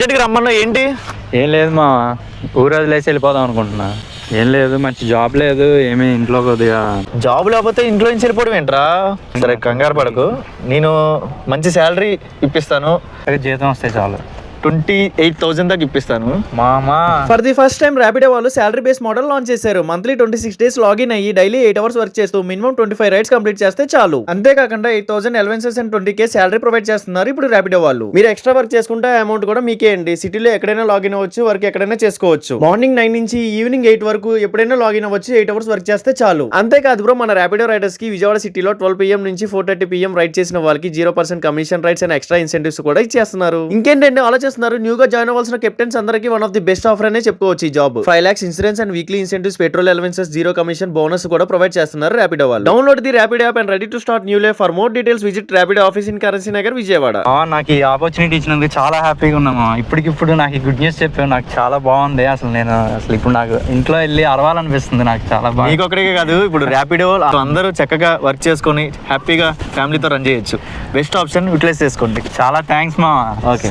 రమ్మన్నా ఏంటి? ఏం లేదు మా ఊరు వదిలేసి వెళ్ళిపోదాం అనుకుంటున్నా. ఏం లేదు, మంచి జాబ్ లేదు, ఏమీ ఇంట్లో కొద్దిగా. జాబ్ లేకపోతే ఇంట్లో నుంచి వెళ్ళిపోవడం ఏంట్రా? సరే కంగారు పడకు, నేను మంచి శాలరీ ఇప్పిస్తాను. జీతం వస్తే చాలు. 28,000 దాకా ఇప్పిస్తాను. మామా for the first time Rapido వాళ్ళు శాలరీ బేస్ మోడల్ లాంచ్ చేశారు. మంత్లీ 26 డేస్ లాగిన్ అయ్యి డైలీ 8 అవర్స్ వర్క్ చేస్తూ మినిమం 25 రైడ్స్ కంప్లీట్ చేస్తే చాలు. అంతేకాకుండా 8,000 allowances and 20K salary provide చేస్తున్నారు ఇప్పుడు ర్యాపిడో వాళ్ళు. మీరు ఎక్స్ట్రా వర్క్ చేసుకుంటే అమౌంట్ కూడా మీకే అండి. సిటీలో ఎక్కడైనా లాగిన్ అవ్వచ్చు, వర్క్ ఎక్కడైనా చేసుకోవచ్చు. మార్నింగ్ 9 నుంచి ఈవినింగ్ 8 వరకు ఎప్పుడైనా లాగిన్ అవ్వచ్చు. 8 అవర్స్ వర్క్ చేస్తే చాలు. అంతేకాదు బ్రో, మన ర్యాపిడో రైడర్స్ కి విజయవాడ సిటీలో 12 PM నుంచి 4:30 PM రైడ్ చేసిన వాళ్ళకి 0% commission rides and extra incentives కూడా ఇచ్చేస్తున్నారు. ఇంకేంటంటే ఆలోచిస్తున్నారు, న్యూగా జాయిన్ అవ్వాల్సిన కెప్టెన్స్ అందరికి one of the best offer అనే చెప్పుకోవచ్చు ఈ job. 5 lakhs insurance and weekly incentives, petrol allowances, 0 commission bonus కూడా ప్రొవైడ్ చేస్తున్నారు ర్యాపిడో వాళ్ళు. Download the Rapido app and ready to start new life. For more details visit Rapido office in currency Nagar, Vijayawada. నాకు ఈ opportunity ఇచ్చినందుకు చాలా హ్యాపీగా ఉన్నాము. ఇప్పటికిప్పుడు నాకు ఈ గుడ్ న్యూస్ చెప్పావు, నాకు చాలా బాగుంది. అసలు ఇప్పుడు నాకు ఇంట్లో వెళ్ళి అరవాలనిపిస్తుంది. నాకు చాలా బాగా. నీకొక్కడికే కాదు, ఇప్పుడు ర్యాపిడో అందరూ చక్కగా వర్క్ చేసుకొని హ్యాపీగా ఫ్యామిలీతో రన్ చేయొచ్చు. బెస్ట్ ఆప్షన్ యూటిలైజ్ చేసుకోండి. చాలా థ్యాంక్స్ మా. ఓకే.